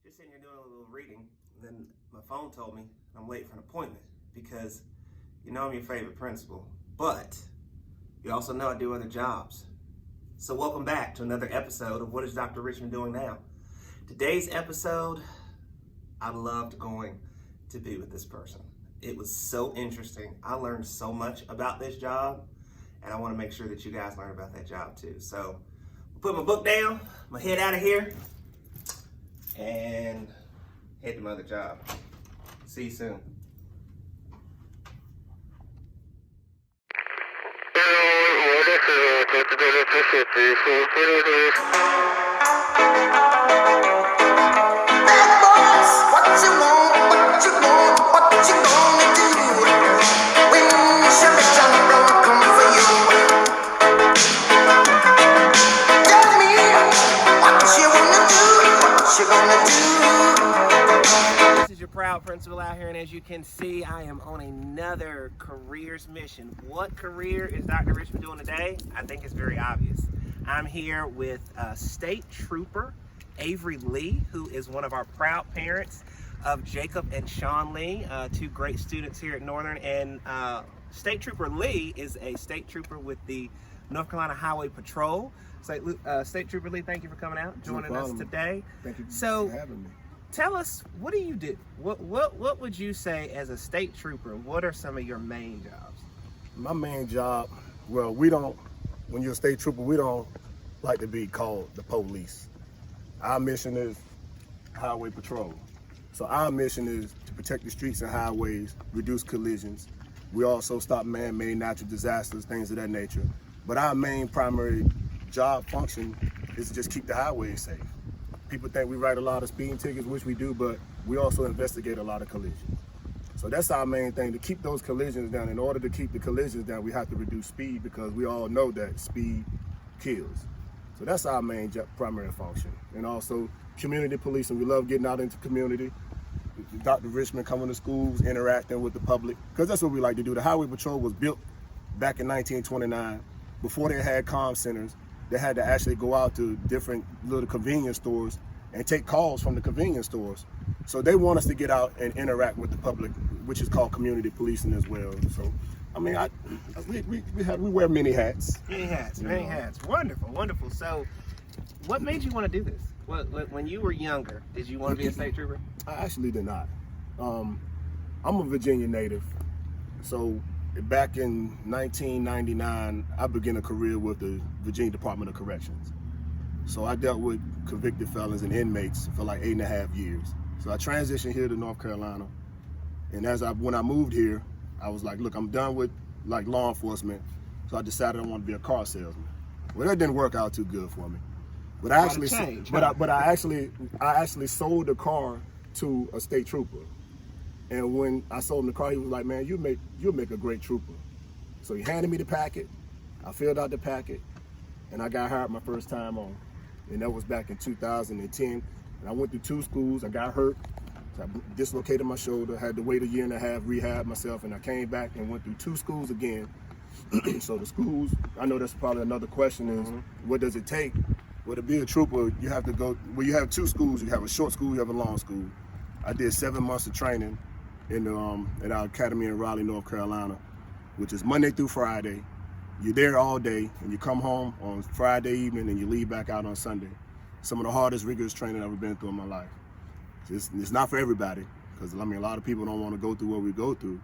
Just sitting here doing a little reading, then my phone told me I'm late for an appointment because you know I'm your favorite principal, but you also know I do other jobs. So welcome back to another episode of What is Dr. Richmond Doing Now? Today's episode, I loved going to be with this person. It was so interesting. I learned so much about this job, and I want to make sure that you guys learn about that job too. So I'll put my book down, I'm gonna head out of here, and head to my other job. See you soon. This is your proud principal out here, and as you can see, I am on another careers mission. What career is Dr. Richmond doing today? I think it's very obvious. I'm here with State Trooper Avery Lee, who is one of our proud parents of Jacob and Sean Lee, two great students here at Northern. And State Trooper Lee is a state trooper with the North Carolina Highway Patrol. State Trooper Lee, thank you for coming out, joining us today. Thank you for having me. Tell us, what do you do? What would you say as a state trooper? What are some of your main jobs? My main job, well, when you're a state trooper, we don't like to be called the police. Our mission is highway patrol. So our mission is to protect the streets and highways, reduce collisions. We also stop man-made natural disasters, things of that nature. But our main primary job function is to just keep the highways safe. People think we write a lot of speeding tickets, which we do, but we also investigate a lot of collisions. So that's our main thing, to keep those collisions down. In order to keep the collisions down, we have to reduce speed because we all know that speed kills. So that's our main primary function. And also community policing. We love getting out into community. Dr. Richmond coming to schools, interacting with the public, because that's what we like to do. The Highway Patrol was built back in 1929. Before they had comm centers, they had to actually go out to different little convenience stores and take calls from the convenience stores. So they want us to get out and interact with the public, which is called community policing as well. So, I mean, we wear many hats. Many hats. Wonderful, wonderful. So, what made you want to do this? When you were younger, did you want to be a state trooper? I actually did not. I'm a Virginia native. So back in 1999, I began a career with the Virginia Department of Corrections. So I dealt with convicted felons and inmates for like 8.5 years. So I transitioned here to North Carolina. And when I moved here, I was like, look, I'm done with like law enforcement. So I decided I wanted to be a car salesman. Well, that didn't work out too good for me. But I actually sold the car to a state trooper. And when I sold him the car, he was like, man, you'll make a great trooper. So he handed me the packet. I filled out the packet, and I got hired my first time on. And that was back in 2010. And I went through 2 schools. I got hurt. So I dislocated my shoulder, had to wait 1.5 years, rehab myself, and I came back and went through 2 schools again. So the schools, I know that's probably another question is, what does it take? Well, to be a trooper, you have to go, well, you have 2 schools. You have a short school, you have a long school. I did 7 months of training in our academy in Raleigh, North Carolina, which is Monday through Friday. You're there all day, and you come home on Friday evening, and you leave back out on Sunday. Some of the hardest, rigorous training I've ever been through in my life. It's not for everybody, because I mean, a lot of people don't want to go through what we go through.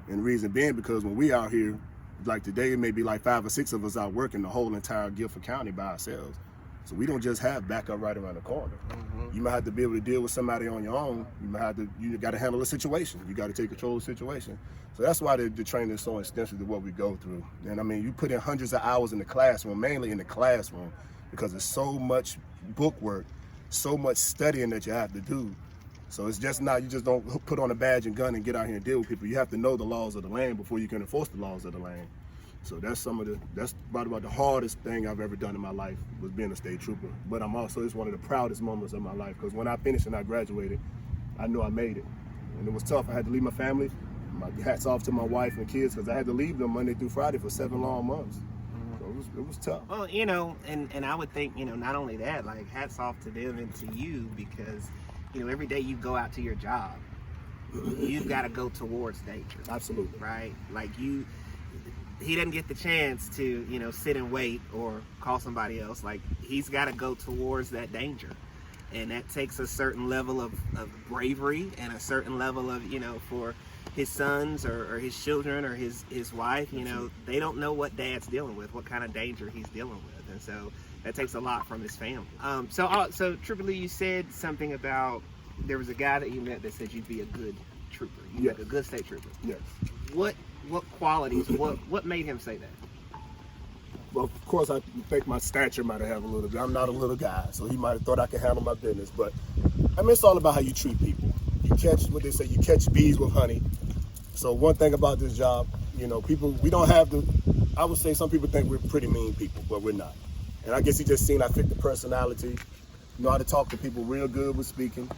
And the reason being, because when we out here, like today, it may be like 5 or 6 of us out working the whole entire Guilford County by ourselves. So we don't just have backup right around the corner. You might have to be able to deal with somebody on your own. You got to handle a situation. You got to take control of the situation. So that's why the training is so extensive to what we go through. And I mean, you put in hundreds of hours in the classroom, mainly in the classroom, because there's so much book work, so much studying that you have to do. So it's just not, you just don't put on a badge and gun and get out here and deal with people. You have to know the laws of the land before you can enforce the laws of the land. So that's about the hardest thing I've ever done in my life, was being a state trooper. But it's one of the proudest moments of my life, because when I finished and I graduated, I knew I made it. And it was tough. I had to leave my family. My hats off to my wife and kids, because I had to leave them Monday through Friday for 7 long months. So it was tough. Well, and I would think, not only that, like, hats off to them and to you, because every day you go out to your job, you've got to go towards danger. Absolutely. Right? Like he doesn't get the chance to, sit and wait or call somebody else. Like, he's got to go towards that danger. And that takes a certain level of bravery and a certain level of, for his sons or his children or his wife, they don't know what dad's dealing with, what kind of danger he's dealing with. And so that takes a lot from his family. So Trooper Lee, you said something about there was a guy that you met that said you'd be a good trooper. You'd Yes. be a good state trooper. Yes. What qualities, what made him say that? Well, of course, I think my stature might have a little bit. I'm not a little guy, so he might have thought I could handle my business. But it's all about how you treat people. You catch what they say, you catch bees with honey. So one thing about this job, people, we don't have I would say some people think we're pretty mean people, but we're not. And I guess he just seen I fit the personality, know how to talk to people real good with speaking.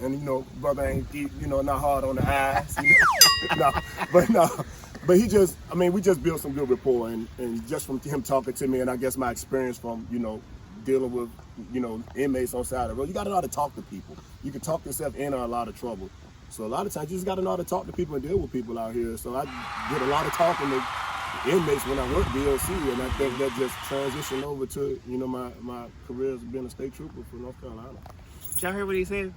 And, brother ain't, not hard on the eyes. But he just, we just built some good rapport, and just from him talking to me, and I guess my experience from, dealing with, inmates on side of the road, you got to know how to talk to people. You can talk yourself in a lot of trouble. So a lot of times you just got to know how to talk to people and deal with people out here. So I did a lot of talking to inmates when I worked DLC, and I think that just transitioned over to, my career as being a state trooper for North Carolina. Did y'all hear what he said?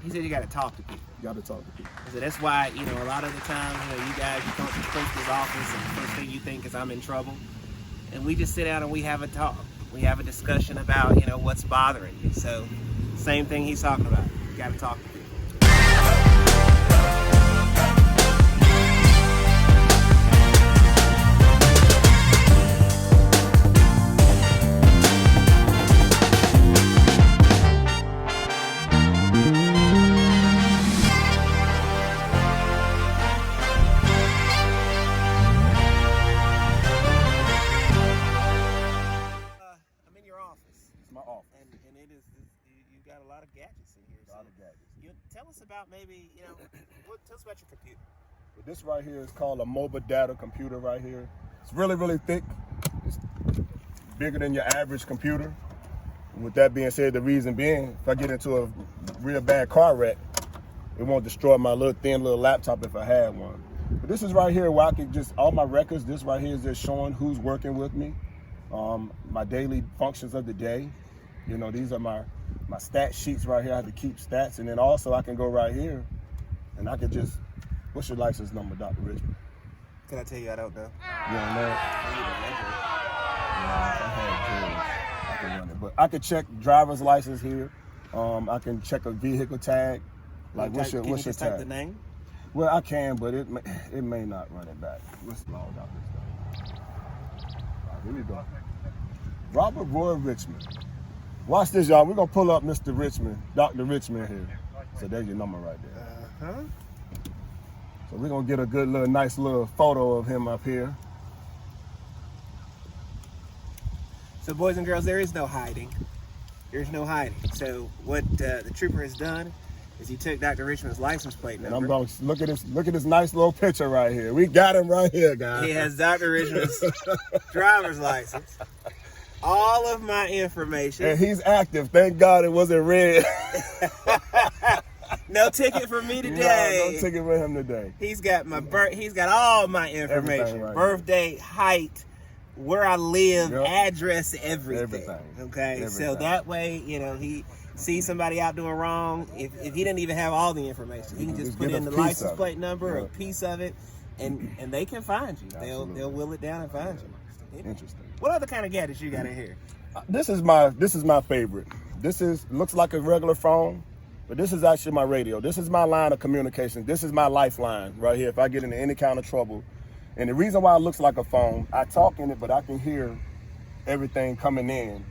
He said you got to talk to people. You got to talk to people. So that's why, a lot of the time, you guys, you come to the principal's office and the first thing you think is I'm in trouble. And we just sit down and we have a talk. We have a discussion about, what's bothering you. So same thing he's talking about. You got to talk to people. Tell us about tell us about your computer. This right here is called a mobile data computer right here. It's really, really thick. It's bigger than your average computer. And with that being said, the reason being, if I get into a real bad car wreck, it won't destroy my thin little laptop if I had one. But this is right here where I can all my records, this right here is just showing who's working with me, my daily functions of the day. These are my stat sheets right here. I have to keep stats, and then also I can go right here and I can just, what's your license number, Dr. Richmond? Can I tell you I don't know? You don't know it? I can run it, but I can check driver's license here. I can check a vehicle tag. Like, what's your tag? Type the name? Well, I can, but it may not run it back. Let's log out this thing. Here we go. Robert Roy Richmond. Watch this, y'all. We're going to pull up Mr. Richmond, Dr. Richmond here. So there's your number right there. So we're going to get a good nice little photo of him up here. So boys and girls, there is no hiding. There's no hiding. So what the trooper has done is he took Dr. Richmond's license plate number. And I'm going to look at this nice little picture right here. We got him right here, guys. He has Dr. Richmond's driver's license. All of my information. And he's active. Thank God it wasn't red. No ticket for me today. No ticket for him today. He's got he's got all my information. Right birthday, here. Height, where I live, Yep. address, everything. Okay. Everything. So that way, he sees somebody out doing wrong. If he didn't even have all the information, he can just put get in a the piece license of plate it. number, Yep. a piece of it, and they can find you. Absolutely. They'll will it down and find you. Interesting. What other kind of gadgets you got in here? This is my favorite. Looks like a regular phone, but this is actually my radio. This is my line of communication. This is my lifeline right here if I get into any kind of trouble. And the reason why it looks like a phone, I talk in it, but I can hear everything coming in.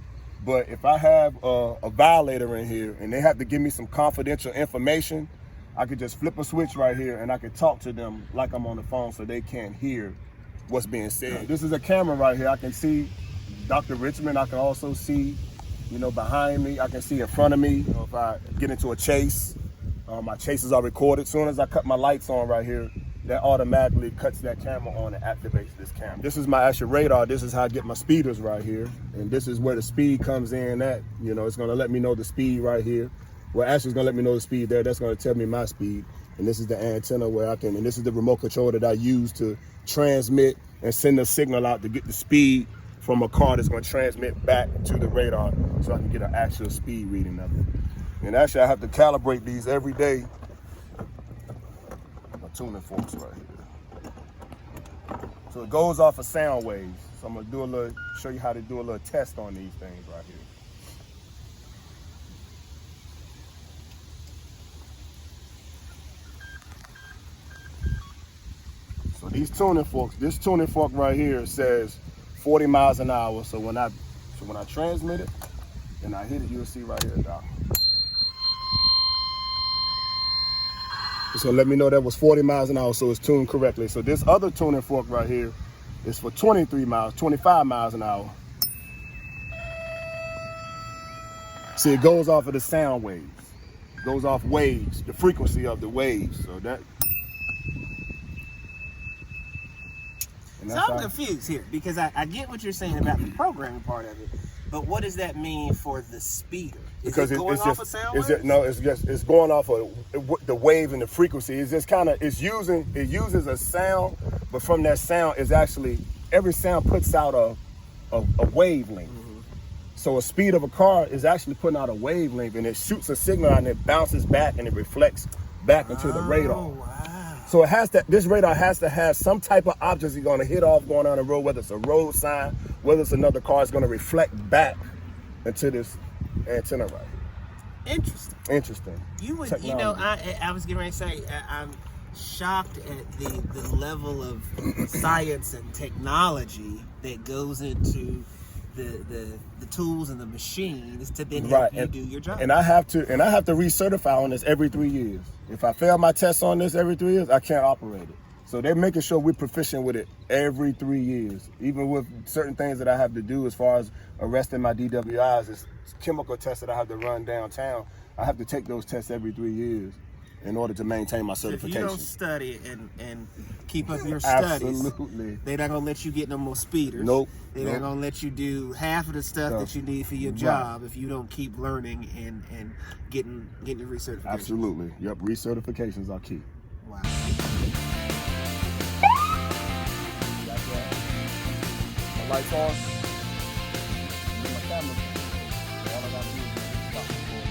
But if I have a violator in here and they have to give me some confidential information, I could just flip a switch right here and I can talk to them like I'm on the phone so they can't hear what's being said. This is a camera right here. I can see Dr. Richmond. I can also see, behind me. I can see in front of me. If I get into a chase, my chases are recorded. As soon as I cut my lights on right here, that automatically cuts that camera on and activates this camera. This is my actual radar. This is how I get my speeders right here. And this is where the speed comes in at. It's going to let me know the speed right here. Well, actually, it's gonna let me know the speed there. That's gonna tell me my speed. And this is the antenna where I can, and this is the remote control that I use to transmit and send a signal out to get the speed from a car that's gonna transmit back to the radar so I can get an actual speed reading of it. And actually, I have to calibrate these every day. My tuning forks right here. So it goes off of sound waves. So I'm gonna show you how to do a little test on these things right here. So these tuning forks, this tuning fork right here says 40 miles an hour. So when I transmit it and I hit it, you'll see right here, Doc. It's gonna let me know that was 40 miles an hour, so it's tuned correctly. So this other tuning fork right here is for 25 miles an hour. See, it goes off of the sound waves. It goes off waves, the frequency of the waves. So that. So I'm confused here because I get what you're saying about the programming part of it, but what does that mean for the speeder? Is it going off of sound waves? No, it's going off of the wave and the frequency. It's just it uses a sound, but from that sound is actually every sound puts out a wavelength. Mm-hmm. So a speed of a car is actually putting out a wavelength, and it shoots a signal out and it bounces back and it reflects back into the radar. Wow. So this radar has to have some type of objects you're going to hit off going down the road, whether it's a road sign, whether it's another car, it's going to reflect back into this antenna right here. Interesting. You know, I was getting ready to say, I'm shocked at the level of science and technology that goes into the tools and the machines to then help you do your job. And I have to recertify on this every 3 years. If I fail my tests on this every 3 years, I can't operate it. So they're making sure we're proficient with it every 3 years. Even with certain things that I have to do as far as arresting my DWIs, it's chemical tests that I have to run downtown. I have to take those tests every 3 years in order to maintain my certification. If you don't study and keep up your studies, absolutely, they're not gonna let you get no more speeders. Nope. They're not gonna let you do half of the stuff that you need for your job if you don't keep learning and getting your recertification. Absolutely. Yep. Recertifications are key. Wow. My lights on. My camera. All I gotta do is just stop recording.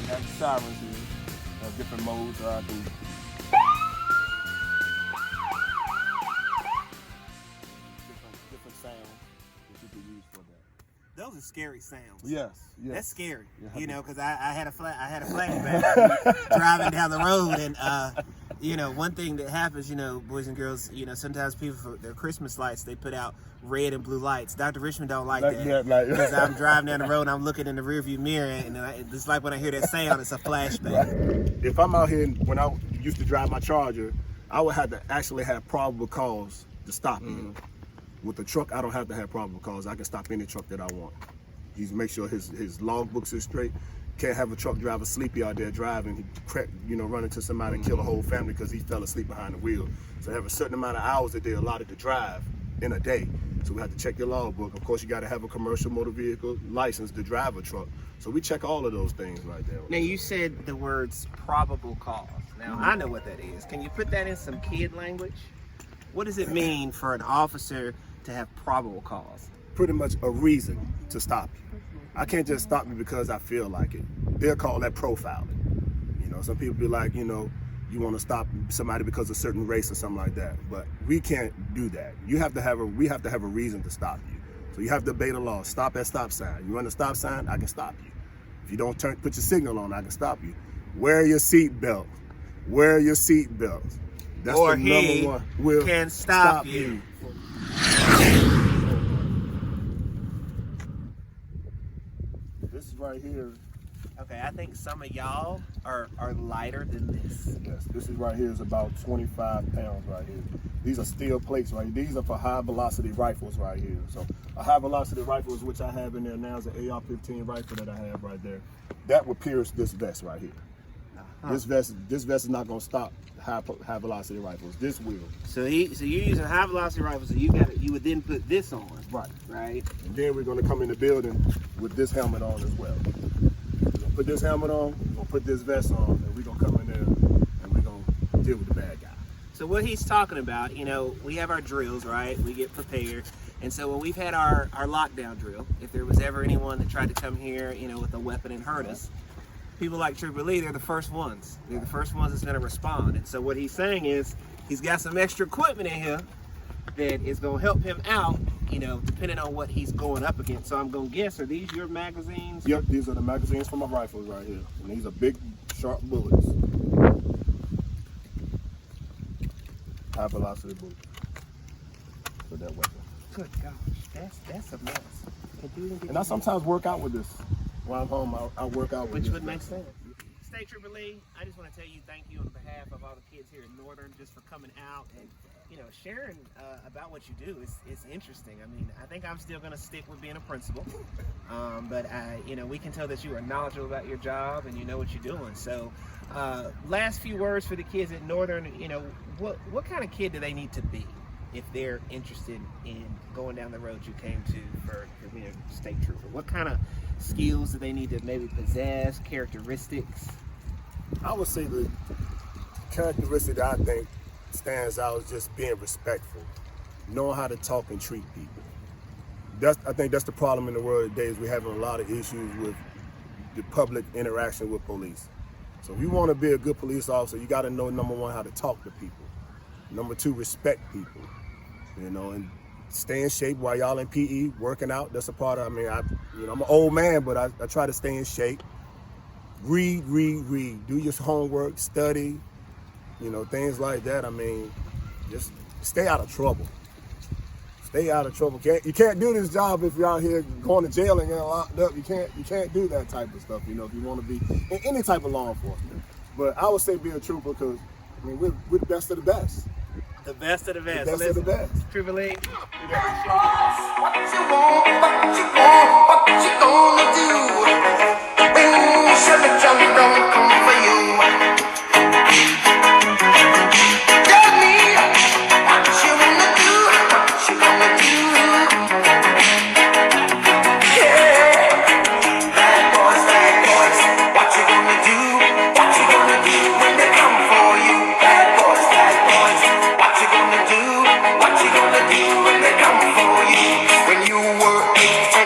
We have the sirens here, different modes I can. Different sounds that you can use for that. Those are scary sounds. Yes. That's scary. Yeah. You know, because I had a flashback driving down the road, and you know, one thing that happens, you know, boys and girls, you know, sometimes people for their Christmas lights they put out red and blue lights. Dr. Richmond don't like that because I'm driving down the road and I'm looking in the rearview mirror, and it's like when I hear that sound, it's a flashback. Right. If I'm out here, when I used to drive my Charger, I would have to actually have probable cause to stop me. With the truck, I don't have to have probable cause. I can stop any truck that I want. He's make sure his logbooks are straight. Can't have a truck driver sleepy out there driving, run into somebody and kill a whole family because he fell asleep behind the wheel. So they have a certain amount of hours that they're allotted to drive in a day. So we have to check your logbook. Of course, you got to have a commercial motor vehicle license to drive a truck. So we check all of those things right there. Now, you said the words probable cause. Now, I know what that is. Can you put that in some kid language? What does it mean for an officer to have probable cause? Pretty much a reason to stop you. I can't just stop you because I feel like it. They'll call that profiling. You know, some people be like, you know, you want to stop somebody because of a certain race or something like that. But we can't do that. We have to have a reason to stop you. So you have to obey the law. Stop at stop sign. You run a stop sign, I can stop you. If you don't put your signal on, I can stop you. Wear your seatbelt. Wear your seatbelt. That's or the he number one. Will can stop you. This is right here. Okay, I think some of y'all are lighter than this. Yes, this is right here is about 25 pounds right here. These are steel plates right here. These are for high velocity rifles right here. So a high velocity rifle is which I have in there now is an AR-15 rifle that I have right there. That would pierce this vest right here. This vest is not gonna stop high velocity rifles. This will. So you're using high velocity rifles, so you would then put this on. Right. Right. And then we're gonna come in the building with this helmet on as well. We're gonna put this helmet on, we're gonna put this vest on, and we're gonna come in there and we're gonna deal with the bad guy. So what he's talking about, we have our drills, right? We get prepared. And so when we've had our lockdown drill, if there was ever anyone that tried to come here, with a weapon and hurt us, people like Trooper Lee, they're the first ones. They're the first ones that's gonna respond. And so what he's saying is, he's got some extra equipment in here that is gonna help him out, depending on what he's going up against. So I'm gonna guess, are these your magazines? Yep, these are the magazines for my rifles right here. And these are big, sharp bullets. High velocity bullets for that weapon. Good gosh, that's a mess. And I sometimes work out with this. While I'm home, I work out with Which this. would make sense. State Trooper Lee, I just want to tell you thank you on behalf of all the kids here in Northern, just for coming out and sharing about what you do. It's interesting. I mean, I think I'm still going to stick with being a principal, but we can tell that you are knowledgeable about your job and you know what you're doing. So, last few words for the kids at Northern. What kind of kid do they need to be if they're interested in going down the road you came to for being a state trooper? What kind of skills do they need to maybe possess, characteristics? I would say the characteristic that I think stands out is just being respectful, knowing how to talk and treat people. I think that's the problem in the world today, is we're having a lot of issues with the public interaction with police. So if you want to be a good police officer, you got to know, number one, how to talk to people. Number two, respect people, and stay in shape while y'all in PE, working out. That's a part of, I'm an old man, but I try to stay in shape. Read. Do your homework, study, things like that. Just stay out of trouble. Stay out of trouble. You can't do this job if you're out here going to jail and getting locked up. You can't do that type of stuff, if you want to be in any type of law enforcement. But I would say be a trooper, because we're the best of the best. The best of the best. The best of the best. Trooper Lee. What you gonna do when Chevy Chevy don't come for you?